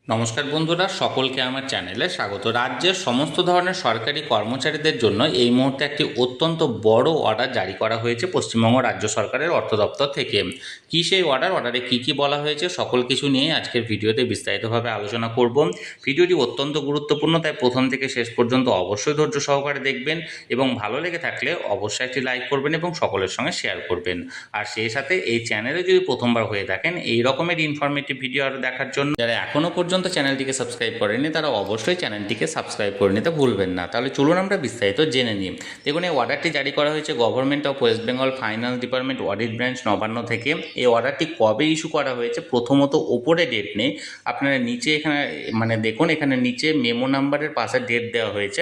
নমস্কার বন্ধুরা, সকলকে আমার চ্যানেলে স্বাগত। রাজ্যের সমস্ত ধরনের সরকারি কর্মচারীদের জন্য এই মুহূর্তে একটি অত্যন্ত বড় অর্ডার জারি করা হয়েছে পশ্চিমবঙ্গ রাজ্য সরকারের অর্থ দপ্তর থেকে। কী সেই অর্ডারে কী কী বলা হয়েছে সকল কিছু নিয়ে আজকের ভিডিওতে বিস্তারিতভাবে আলোচনা করব। ভিডিওটি অত্যন্ত গুরুত্বপূর্ণ, তাই প্রথম থেকে শেষ পর্যন্ত অবশ্যই ধৈর্য সহকারে দেখবেন এবং ভালো লেগে থাকলে অবশ্যই একটি লাইক করবেন এবং সকলের সঙ্গে শেয়ার করবেন। আর সেই সাথে এই চ্যানেলে যদি প্রথমবার হয়ে থাকেন এই রকমের ইনফরমেটিভ ভিডিও আরও দেখার জন্য যারা এখনও পর্যন্ত চ্যানেলটিকে সাবস্ক্রাইব করেনি তারা অবশ্যই চ্যানেলটিকে সাবস্ক্রাইব করে নিতে ভুলবেন না। তাহলে চলুন আমরা বিস্তারিত জেনে নিই। দেখুন, এই অর্ডারটি জারি করা হয়েছে government of West Bengal finance department audit branch Nabanna থেকে। এই অর্ডারটি কবে ইস্যু করা হয়েছে প্রথমত ওপরে ডেট নেই, আপনারা নিচে এখানে দেখুন, এখানে নিচে মেমো নাম্বারের পাশে ডেট দেওয়া হয়েছে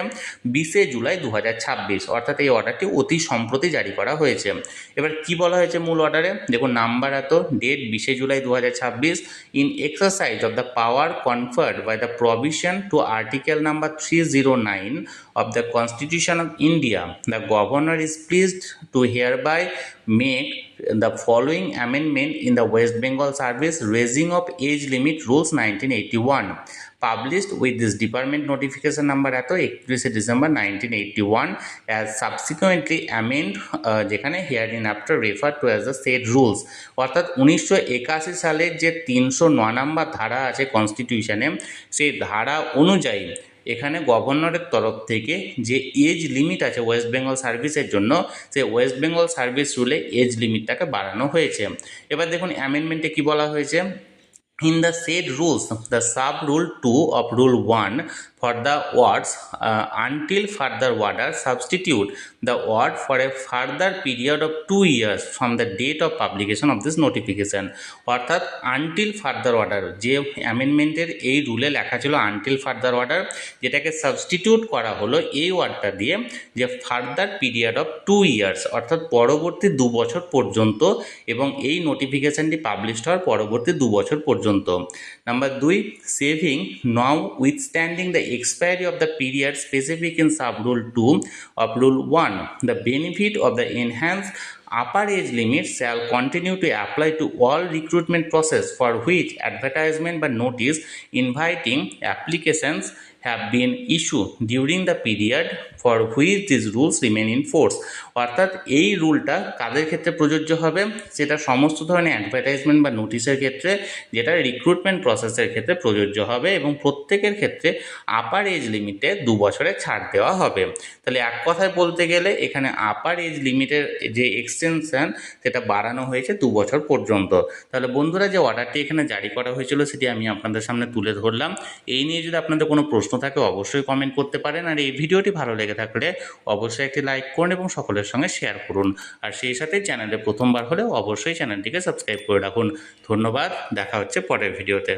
20 জুলাই 2026, অর্থাৎ এই অর্ডারটি অতি সম্প্রতি জারি করা হয়েছে। এবার কি বলা হয়েছে মূল অর্ডারে দেখুন, নাম্বার এত, date 20 July 2026, in exercise of the power conferred by the provision to article number 309 of the Constitution of India, the governor is pleased to hereby make the following amendment in the West Bengal Service Raising of Age Limit Rules 1981, published with this department notification number এত 31 December 1981 as subsequently amend যেখানে herein after referred to as the said rules। অর্থাৎ 1981 সালের যে 309 নম্বর ধারা আছে কনস্টিটিউশনে, সেই ধারা অনুযায়ী এখানে গভর্নরের তরফ থেকে যে এজ লিমিট আছে ওয়েস্ট বেঙ্গল সার্ভিসের জন্য, সেই ওয়েস্ট বেঙ্গল সার্ভিস রুলে এজ লিমিটটাকে বাড়ানো হয়েছে। এবার দেখুন অ্যামেন্ডমেন্টে কি বলা হয়েছে, in the said rules the sub rule 2 of rule 1 for the words until further order substitute the word for a further period of 2 years from the date of publication of this notification। অর্থাৎ until further order যে অ্যামেন্ডমেন্টের এই রুলে লেখা ছিল until further order, যেটাকে substitute করা হলো এই ওয়ার্ডটা দিয়ে যে ফার্দার পিরিয়ড অফ 2 ইয়ার্স, অর্থাৎ পরবর্তী 2 বছর পর্যন্ত, এবং এই নোটিফিকেশনটি পাবলিশ হওয়ার পরবর্তী 2 বছর পর্যন্ত। Number 2, saving notwithstanding the expiry of the period specific in sub rule 2 of rule 1, the benefit of the enhanced upper age limit shall continue to apply to all recruitment process for which advertisement by notice inviting applications have been issued during the period for which these rules remain in force। অর্থাৎ এই রুলটা কাদের ক্ষেত্রে প্রযোজ্য হবে, সেটা সমস্ত ধরনের advertisement বা নোটিশের ক্ষেত্রে, যেটা রিক্রুটমেন্ট প্রসেসের ক্ষেত্রে প্রযোজ্য হবে, এবং প্রত্যেকের ক্ষেত্রে আপার এজ লিমিটে 2 বছরের ছাড় দেওয়া হবে। তাহলে এক কথায় বলতে গেলে এখানে আপার এজ লিমিটের যে এক্সটেনশন সেটা বাড়ানো হয়েছে 2 বছর পর্যন্ত। তাহলে বন্ধুরা, যে অর্ডারটি এখানে জারি করা হয়েছিল সেটি আমি আপনাদের সামনে তুলে ধরলাম। এই নিয়ে যদি আপনাদের কোনো প্রশ্ন থাকে অবশ্যই কমেন্ট করতে পারেন, আর এই ভিডিওটি ভালো লেগে থাকলে অবশ্যই একটি লাইক করুন এবং সকলের সঙ্গে শেয়ার করুন। আর সেই সাথে চ্যানেলে প্রথমবার হলে অবশ্যই চ্যানেলটিকে সাবস্ক্রাইব করে রাখুন। ধন্যবাদ, দেখা হচ্ছে পরের ভিডিওতে।